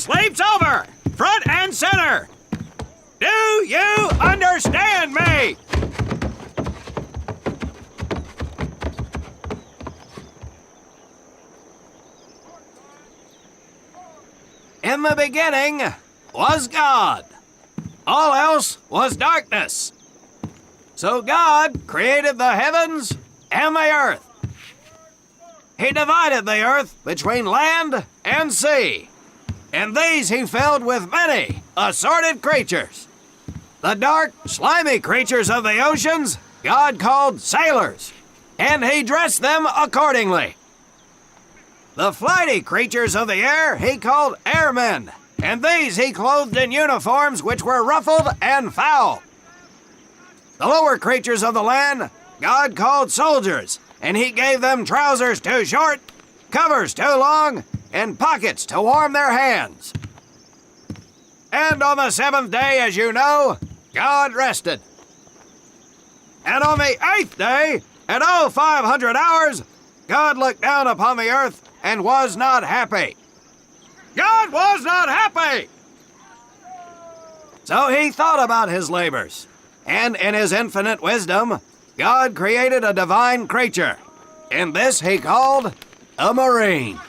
sleep's over, front and center. Do you understand me? In the beginning was God. All else was darkness. So God created the heavens and the earth. He divided the earth between land and sea, and these he filled with many assorted creatures. The dark, slimy creatures of the oceans God called sailors, and he dressed them accordingly. The flighty creatures of the air he called airmen, and these he clothed in uniforms which were ruffled and foul. The lower creatures of the land God called soldiers, and he gave them trousers too short, covers too long, and pockets to warm their hands. And on the seventh day, as you know, God rested. And on the eighth day, at 0500 hours, God looked down upon the earth and was not happy. God was not happy! So he thought about his labors, and in his infinite wisdom, God created a divine creature, and this he called a marine.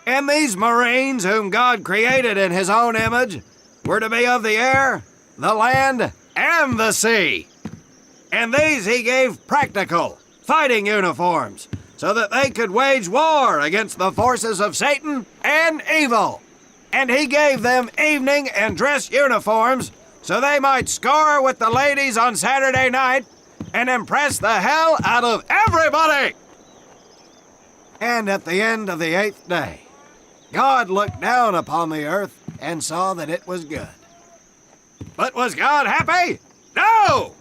And these marines whom God created in his own image were to be of the air, the land, and the sea. And these he gave practical, fighting uniforms, so that they could wage war against the forces of Satan and evil. And he gave them evening and dress uniforms so they might score with the ladies on Saturday night and impress the hell out of everybody. And at the end of the eighth day, God looked down upon the earth and saw that it was good. But was God happy? No!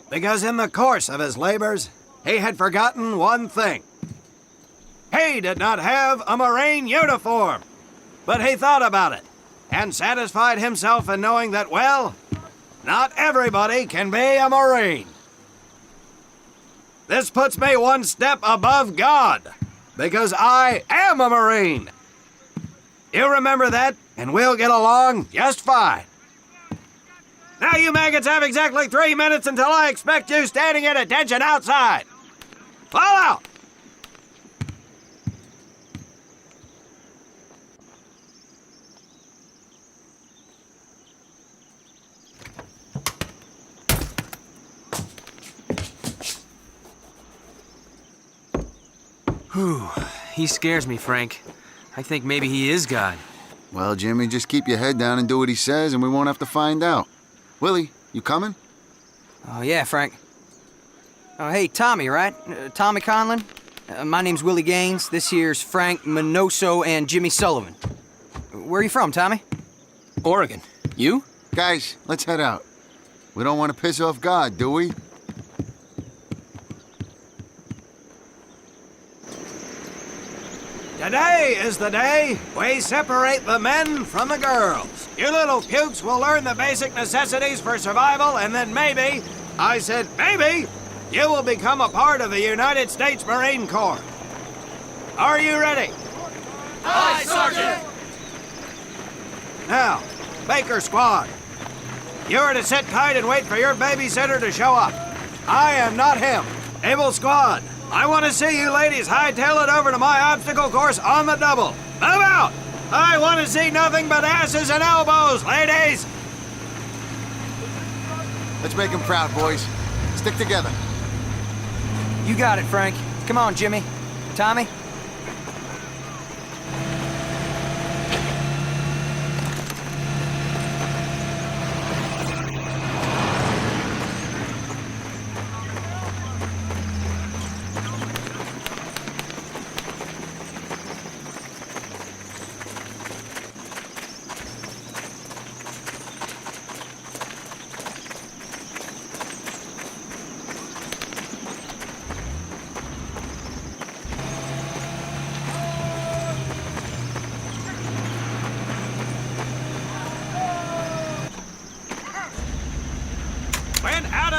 Because in the course of his labors, he had forgotten one thing. He did not have a marine uniform, but he thought about it and satisfied himself in knowing that, well, not everybody can be a marine. This puts me one step above God, because I am a marine. You remember that, and we'll get along just fine. Now you maggots have exactly 3 minutes until I expect you standing at attention outside. Fall out! Whew, he scares me, Frank. I think maybe he is God. Well, Jimmy, just keep your head down and do what he says, and we won't have to find out. Willie, you coming? Oh, yeah, Frank. Oh, hey, Tommy, right? Tommy Conlin? My name's Willie Gaines. This here's Frank Minoso and Jimmy Sullivan. Where are you from, Tommy? Oregon. You? Guys, let's head out. We don't want to piss off God, do we? Today is the day we separate the men from the girls. You little pukes will learn the basic necessities for survival, and then maybe, I said maybe, you will become a part of the United States Marine Corps. Are you ready? Aye, Sergeant! Now, Baker Squad, you are to sit tight and wait for your babysitter to show up. I am not him. Able Squad, I want to see you ladies hightail it over to my obstacle course on the double. Move out! I want to see nothing but asses and elbows, ladies! Let's make him proud, boys. Stick together. You got it, Frank. Come on, Jimmy. Tommy?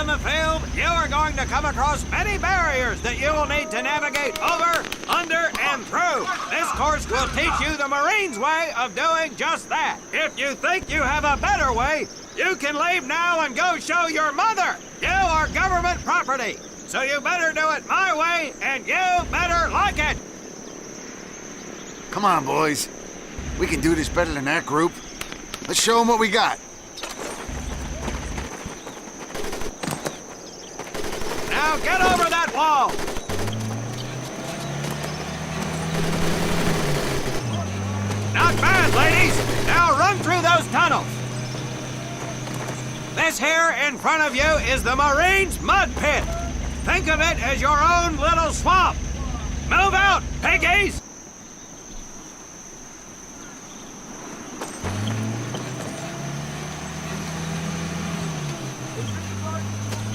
the field, you are going to come across many barriers that you will need to navigate over, under, and through. This course will teach you the Marines' way of doing just that. If you think you have a better way, you can leave now and go show your mother. You are government property, so you better do it my way, and you better like it. Come on, boys. We can do this better than that group. Let's show them what we got. Now get over that wall. Not bad, ladies. Now run through those tunnels. This here in front of you is the Marines' mud pit. Think of it as your own little swamp. Move out, piggies!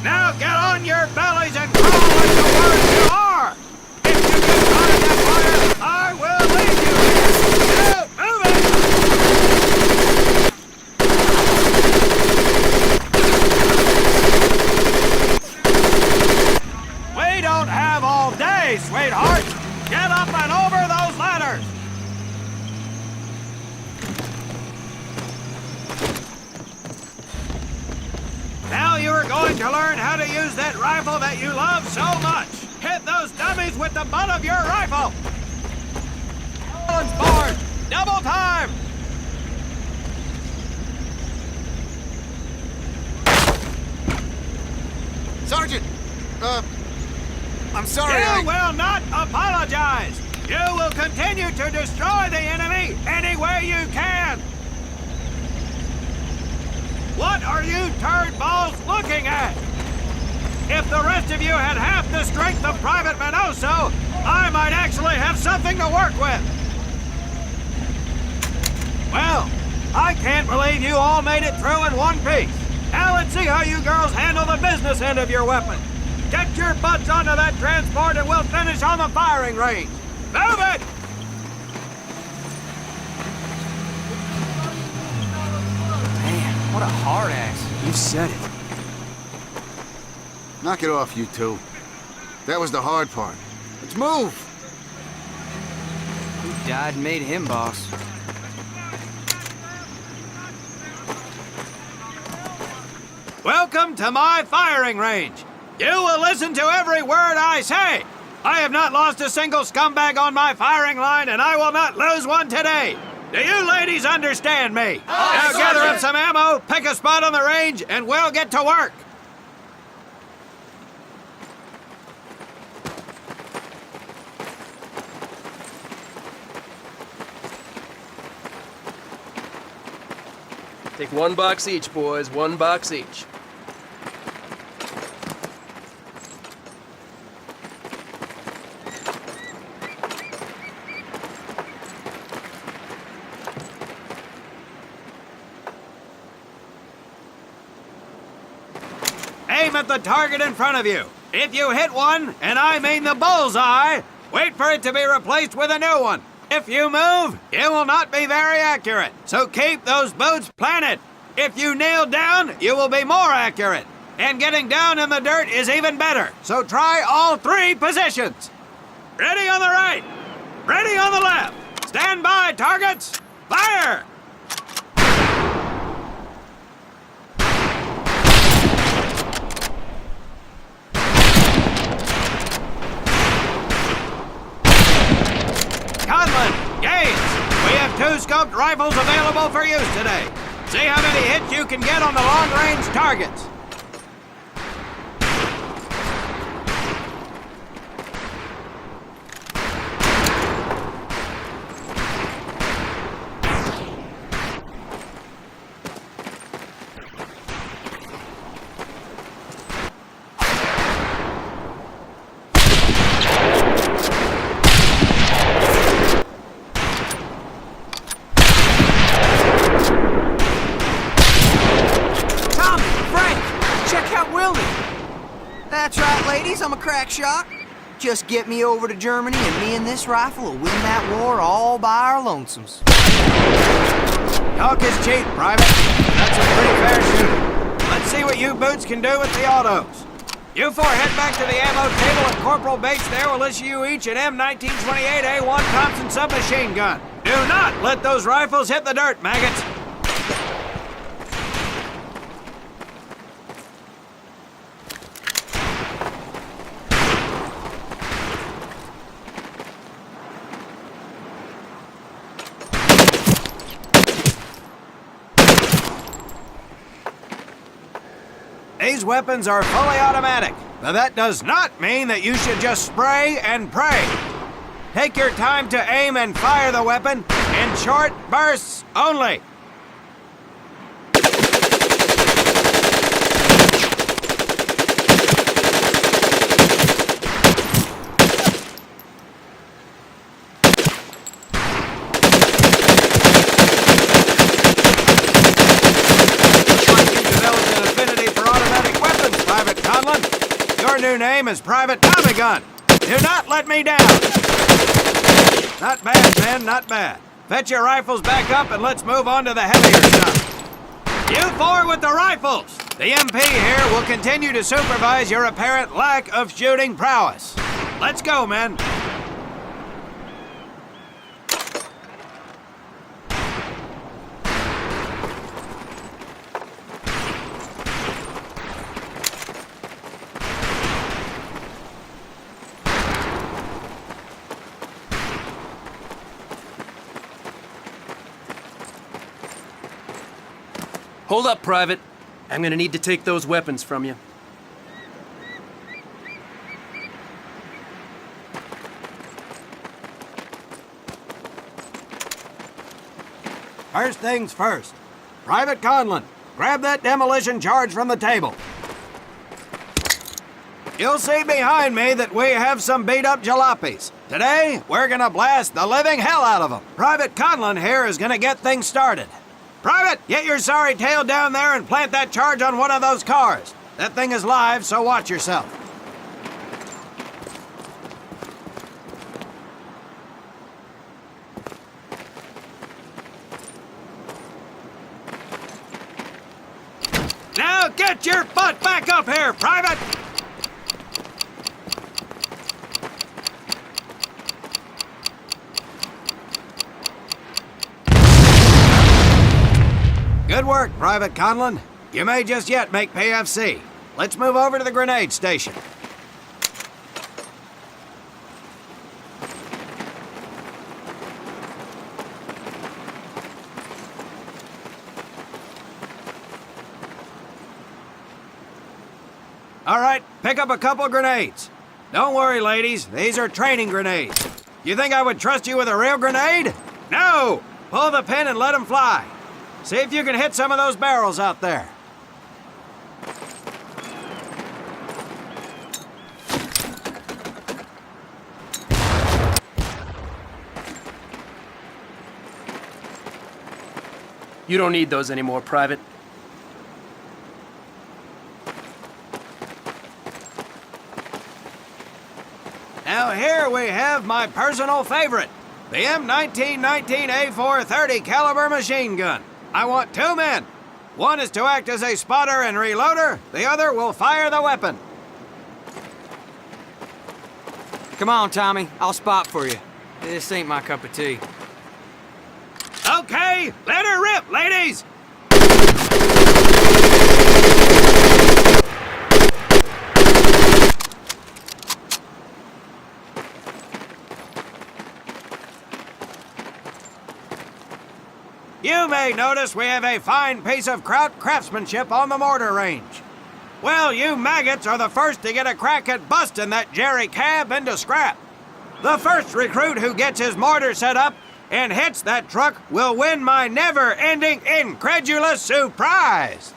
Now get on your bellies and crawl like the words you are! If you get caught in that fire, I will leave you here! Now, move it! We don't have all day, sweetheart! Get up and over those ladders! Now you are going to learn how to use that rifle that you love so much. Hit those dummies with the butt of your rifle. Balance board, double time. Sergeant! I'm sorry, You will not apologize. You will continue to destroy the enemy any way you can. What are you turd balls looking at? If the rest of you had half the strength of Private Minoso, I might actually have something to work with. Well, I can't believe you all made it through in one piece. Now let's see how you girls handle the business end of your weapon. Get your butts onto that transport and we'll finish on the firing range. Move it! Man, what a hard ass. You said it. Knock it off, you two. That was the hard part. Let's move! Who died and made him boss? Welcome to my firing range. You will listen to every word I say. I have not lost a single scumbag on my firing line, and I will not lose one today. Do you ladies understand me? Now gather up some ammo, pick a spot on the range, and we'll get to work. Take one box each, boys. One box each. Aim at the target in front of you. If you hit one, and I mean the bullseye, wait for it to be replaced with a new one. If you move, it will not be very accurate, so keep those boots planted. If you kneel down, you will be more accurate. And getting down in the dirt is even better, so try all three positions. Ready on the right, ready on the left. Stand by, targets. Fire! Conlin, Gaines, we have 2 scoped rifles available for use today. See how many hits you can get on the long-range targets. That's right, ladies, I'm a crack shot. Just get me over to Germany and me and this rifle will win that war all by our lonesomes. Talk is cheap, Private. That's a pretty fair shooting. Let's Let's see what you boots can do with the autos. You four head back to the ammo table and Corporal Bates there will issue you each an M1928A1 Thompson submachine gun. Do not let those rifles hit the dirt, maggots. These weapons are fully automatic, but that does not mean that you should just spray and pray. Take your time to aim and fire the weapon in short bursts only. Conlin, your new name is Private Tommy Gun. Do not let me down. Not bad, men, not bad. Fetch your rifles back up and let's move on to the heavier stuff. You four with the rifles. The MP here will continue to supervise your apparent lack of shooting prowess. Let's go, men. Hold up, Private. I'm gonna need to take those weapons from you. First things first. Private Conlin, grab that demolition charge from the table. You'll see behind me that we have some beat-up jalopies. Today, we're gonna blast the living hell out of them. Private Conlin here is gonna get things started. Private, get your sorry tail down there and plant that charge on one of those cars. That thing is live, so watch yourself. Now get your butt back up here, Private! Good work, Private Conlin. You may just yet make PFC. Let's move over to the grenade station. All right, pick up a couple grenades. Don't worry, ladies. These are training grenades. You think I would trust you with a real grenade? No! Pull the pin and let them fly. See if you can hit some of those barrels out there. You don't need those anymore, Private. Now here we have my personal favorite, the M1919A4 30 caliber machine gun. I want two men. One is to act as a spotter and reloader. The other will fire the weapon. Come on, Tommy. I'll spot for you. This ain't my cup of tea. Okay, let her rip, ladies! You may notice we have a fine piece of Kraut craftsmanship on the mortar range. Well, you maggots are the first to get a crack at busting that Jerry cab into scrap. The first recruit who gets his mortar set up and hits that truck will win my never-ending incredulous surprise.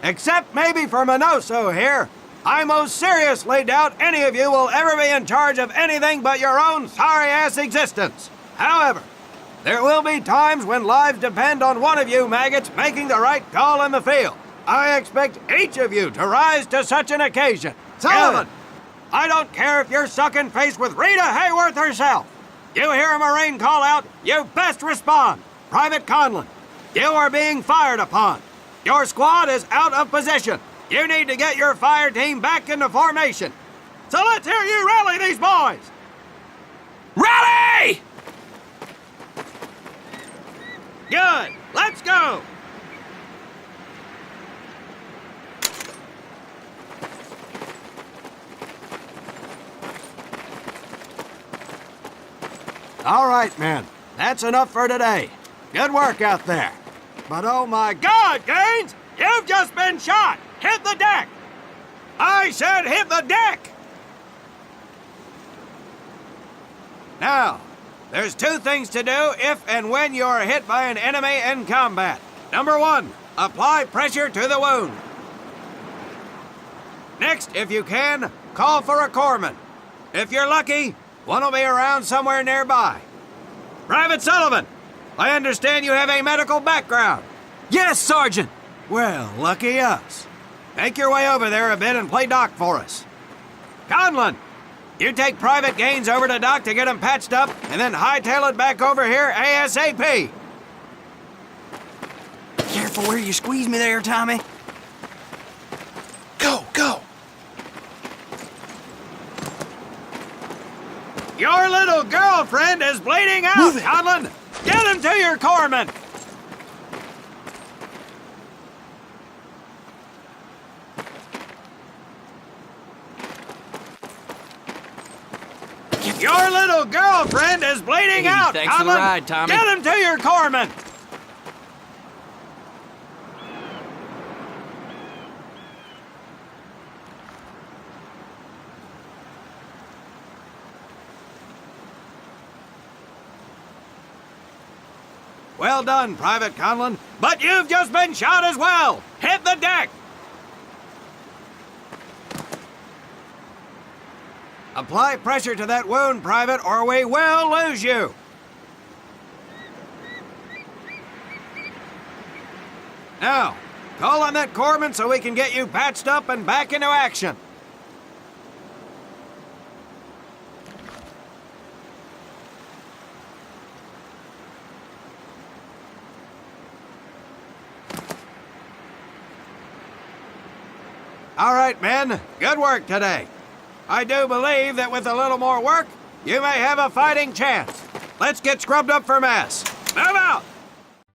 Except maybe for Minoso here. I most seriously doubt any of you will ever be in charge of anything but your own sorry-ass existence. However, there will be times when lives depend on one of you maggots making the right call in the field. I expect each of you to rise to such an occasion. Sullivan, I don't care if you're sucking face with Rita Hayworth herself. You hear a Marine call out, you best respond. Private Conlin, you are being fired upon. Your squad is out of position. You need to get your fire team back into formation. So let's hear you rally these boys. Rally! Good. Let's go. All right, men. That's enough for today. Good work out there. But oh my God, Gaines! You've just been shot! Hit the deck! I said hit the deck! Now, there's two things to do if and when you're hit by an enemy in combat. Number one, apply pressure to the wound. Next, if you can, call for a corpsman. If you're lucky, one will be around somewhere nearby. Private Sullivan, I understand you have a medical background. Yes, Sergeant! Well, lucky us. Make your way over there a bit and play doc for us. Conlin, you take Private Gaines over to doc to get him patched up, and then hightail it back over here ASAP. Careful where you squeeze me there, Tommy. Go, go! Your little girlfriend is bleeding out, Move it. Conlin! Get him to your corpsman! Your little girlfriend is bleeding Hey, out, thanks for the Conlin! ride, Tommy. Get him to your corpsman! Well done, Private Conlin, but you've just been shot as well! Hit the deck! Apply pressure to that wound, Private, or we will lose you! Now, call on that corpsman so we can get you patched up and back into action. All right, men. Good work today. I do believe that with a little more work, you may have a fighting chance. Let's get scrubbed up for mass. Move out!